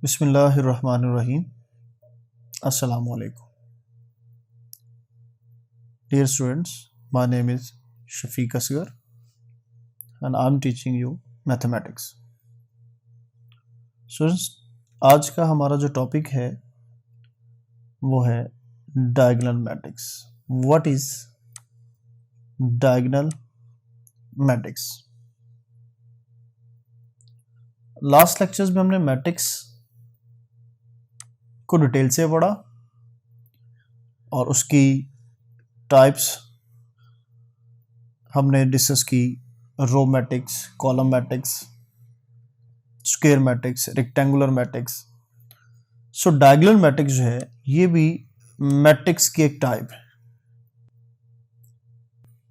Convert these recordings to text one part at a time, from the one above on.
बिस्मिल्लाहिर्रहमानिर्रहीम। अस्सलामु अलैकुम। Dear students, my name is Shafiq Asgar and I'm teaching you mathematics. Students, आज का हमारा जो टॉपिक है वो है diagonal matrix. What is diagonal matrix? Last lectures में हमने मैट्रिक्स को डिटेल से पढ़ा और उसकी टाइप्स हमने डिस्कस की। Row matrix, column matrix, square matrix, rectangular matrix. So diagonal matrix जो है ये भी मैट्रिक्स की एक टाइप है।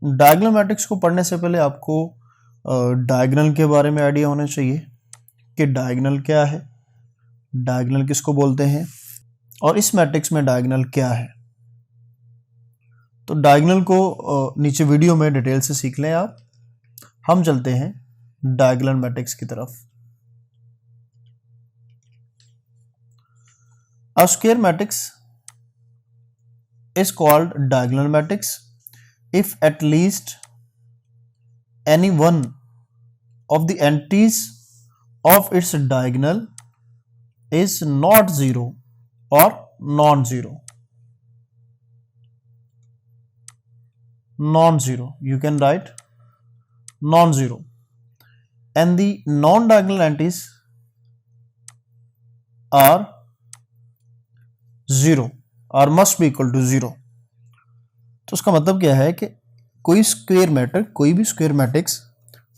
डायगोनल मैट्रिक्स को पढ़ने से पहले आपको डायगोनल के बारे में आइडिया होना चाहिए कि डायगोनल क्या है, डायगोनल किसको बोलते हैं और इस मैट्रिक्स में डायगोनल क्या है। तो डायगोनल को नीचे वीडियो में डिटेल से सीख लें आप। हम चलते हैं डायगोनल मैट्रिक्स की तरफ। A square matrix is called diagonal matrix if at least any one of the entities of its diagonal is not zero or non-zero. Non-zero, you can write non-zero, and the non-diagonal entities are zero or must be equal to zero. तो उसका मतलब क्या है कि कोई भी square matrix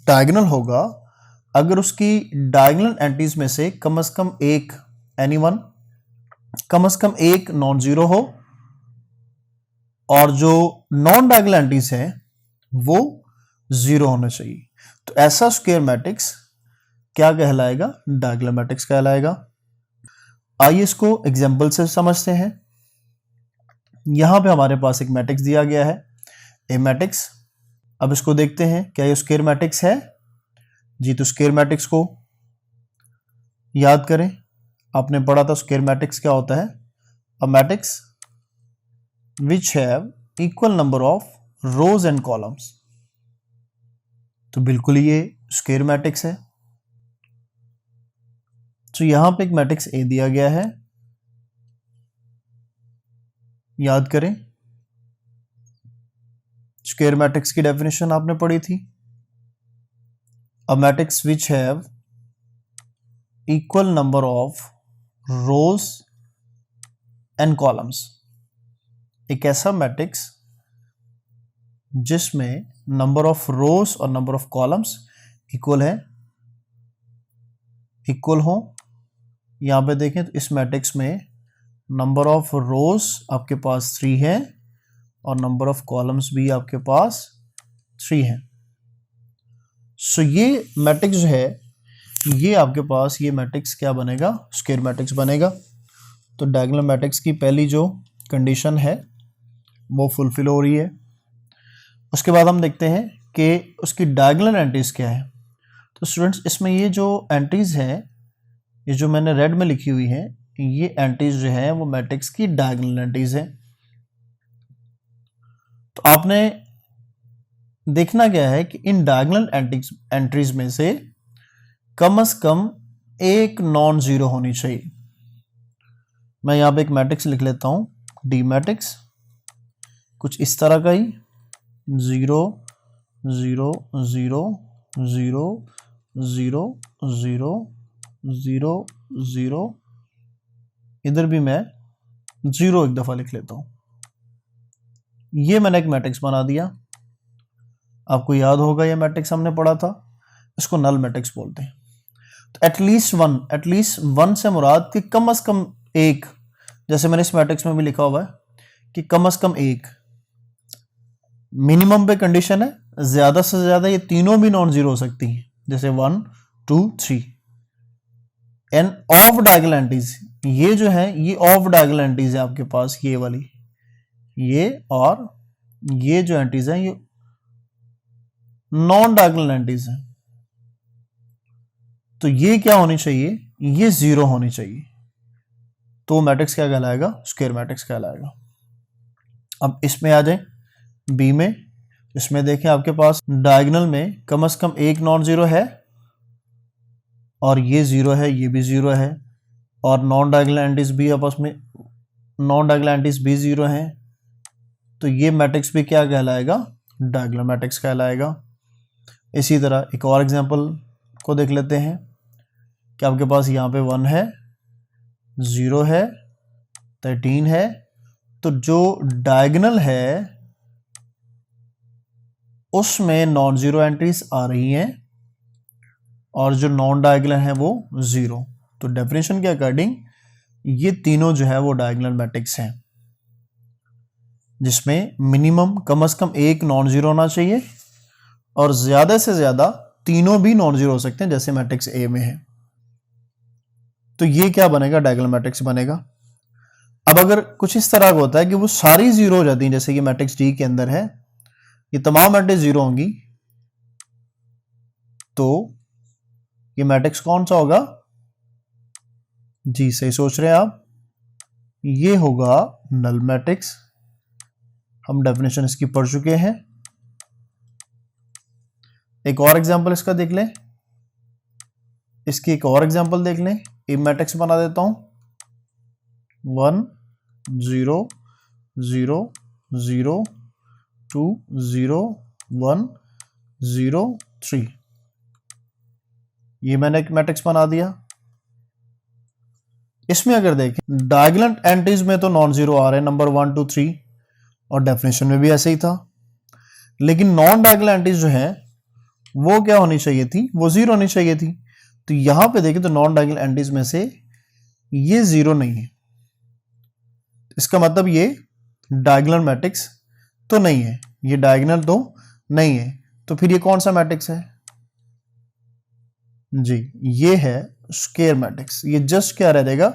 diagonal होगा अगर उसकी डायगोनल एंटीज में से कम एक एनीवन, कम से कम एक नॉन जीरो हो और जो नॉन डायगोनल एंटीज है वो जीरो होना चाहिए। तो ऐसा स्क्वायर मैट्रिक्स क्या कहलाएगा? डायगोनल मैट्रिक्स कहलाएगा। आइए इसको एग्जांपल से समझते हैं। यहां पे हमारे पास एक मैट्रिक्स दिया गया है, ए मैट्रिक्स। अब इसको देखते हैं क्या ये स्क्वायर मैट्रिक्स है जी। तो स्क्वायर मैट्रिक्स को याद करें, आपने पढ़ा था स्क्वायर मैट्रिक्स क्या होता है। A matrix which have equal number of rows and columns। तो बिल्कुल ये स्क्वायर मैट्रिक्स है। तो यहां पे एक मैट्रिक्स ए दिया गया है, याद करें स्क्वायर मैट्रिक्स की डेफिनेशन आपने पढ़ी थी। A matrix which have equal number of rows and columns। एक ऐसा मैट्रिक्स जिसमें नंबर ऑफ रोज और नंबर ऑफ कॉलम्स इक्वल हो। यहां पे देखें तो इस मैट्रिक्स में नंबर ऑफ रोज आपके पास 3 है और नंबर ऑफ कॉलम्स भी आपके पास 3 है। सो ये मैट्रिक्स जो है ये आपके पास ये मैट्रिक्स क्या बनेगा? स्क्वायर मैट्रिक्स बनेगा। तो डायगोनल मैट्रिक्स की पहली जो कंडीशन है वो फुलफिल हो रही है। उसके बाद हम देखते हैं कि उसकी डायगोनल एंट्रीज क्या है। तो स्टूडेंट्स इसमें ये जो एंट्रीज हैं, ये जो मैंने रेड में लिखी हुई है, ये एंट्रीज जो है वो मैट्रिक्स की डायगोनल एंट्रीज है। तो आपने देखना क्या है कि इन डायगोनल एंट्रीज में से कम एक नॉन जीरो होनी चाहिए। मैं यहां पे एक मैट्रिक्स लिख लेता हूं, डी मैट्रिक्स, कुछ इस तरह का ही 0 0 0 0 0 0 0 0। इधर भी मैं 0 एक दफा लिख लेता हूं। ये मैंने एक मैट्रिक्स बना दिया। आपको याद होगा ये मैट्रिक्स हमने पढ़ा था, इसको नल मैट्रिक्स बोलते हैं। तो एटलीस्ट वन से मुराद कि कम से कम एक, जैसे मैंने इस मैट्रिक्स में भी लिखा हुआ है कि कम से कम एक। मिनिमम पे कंडीशन है, ज्यादा से ज्यादा ये तीनों भी नॉन जीरो हो सकती हैं, जैसे 1 2 3। एंड ऑफ डायगोनल एंट्रीज, ये जो है ये ऑफ डायगोनल एंट्रीज है आपके पास, ये वाली, ये और ये जो एंट्रीज हैं ये नॉन डायगोनल एंट्रीज हैं। तो ये क्या होनी चाहिए? ये जीरो होनी चाहिए। तो मैट्रिक्स क्या कहलाएगा, स्क्वायर मैट्रिक्स कहलाएगा। अब इसमें आ जाए बी में, इसमें देखें आपके पास डायगोनल में कम से कम एक नॉन जीरो है और ये जीरो है, ये भी जीरो है, और नॉन डायगोनल एंटीज भी आपस में नॉन डायगोनल एंटीज भी जीरो हैं, तो ये मैट्रिक्स भी क्या कहलाएगा, डायगोनल मैट्रिक्स कहलाएगा। इसी तरह एक और एग्जांपल को देख लेते हैं कि आपके पास यहाँ पे 1 है, 0 है, 13 है, तो जो डायगोनल है उसमें नॉन जीरो एंट्रीज आ रही हैं और जो नॉन डायगोनल है वो 0। तो डेफिनेशन के अकॉर्डिंग ये तीनों जो है वो डायगोनल मैट्रिक्स हैं, जिसमें मिनिमम कम से कम एक नॉन जीरो होना चाहिए और ज्यादा से ज्यादा तीनों भी नॉन जीरो हो सकते हैं, जैसे मैट्रिक्स ए में है। तो ये क्या बनेगा, डायगोनल मैट्रिक्स बनेगा। अब अगर कुछ इस तरह का होता है कि वो सारी जीरो हो जाती हैं, जैसे कि मैट्रिक्स डी के अंदर है, ये तमाम मैट्रिक्स जीरो होंगी, तो ये मैट्रिक्स कौन सा होगा, जी सही सोच रहे हैं आप, ये होगा नल मैट्रिक्स। हम डेफिनेशन इसकी पढ़ चुके हैं। एक और एग्जांपल इसका देख लें, इसकी एक और एग्जांपल देख लें। ए मैट्रिक्स बना देता हूं, 1 0 0 0 2 0 1 0 3, ये मैंने एक मैट्रिक्स बना दिया। इसमें अगर देखें डायगोनल एंट्रीज में तो नॉन जीरो आ रहे हैं नंबर 1 2 3, और डेफिनेशन में भी ऐसे ही था, लेकिन नॉन डायगोनल एंट्रीज जो है वो क्या होनी चाहिए थी, वो जीरो होनी चाहिए थी। तो यहां पे देखें तो नॉन डायगोनल एंट्रीज में से ये जीरो नहीं है, इसका मतलब ये डायगोनल मैट्रिक्स तो नहीं है, ये डायगोनल तो नहीं है। तो फिर ये कौन सा मैट्रिक्स है जी, ये है स्क्वायर मैट्रिक्स। ये जस्ट क्या रह जाएगा,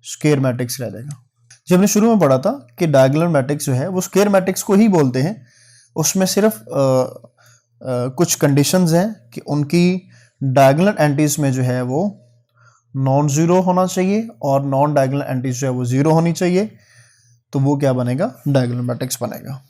स्क्वायर मैट्रिक्स रह जाएगा। जब हमने शुरू में पढ़ा था कि डायगोनल मैट्रिक्स जो है वो स्क्वायर मैट्रिक्स को ही बोलते हैं, उसमें सिर्फ कुछ कंडीशंस हैं कि उनकी डायगोनल एंट्रीज में जो है वो नॉन जीरो होना चाहिए और नॉन डायगोनल एंट्रीज जो है वो जीरो होनी चाहिए, तो वो क्या बनेगा, डायगोनल मैट्रिक्स बनेगा।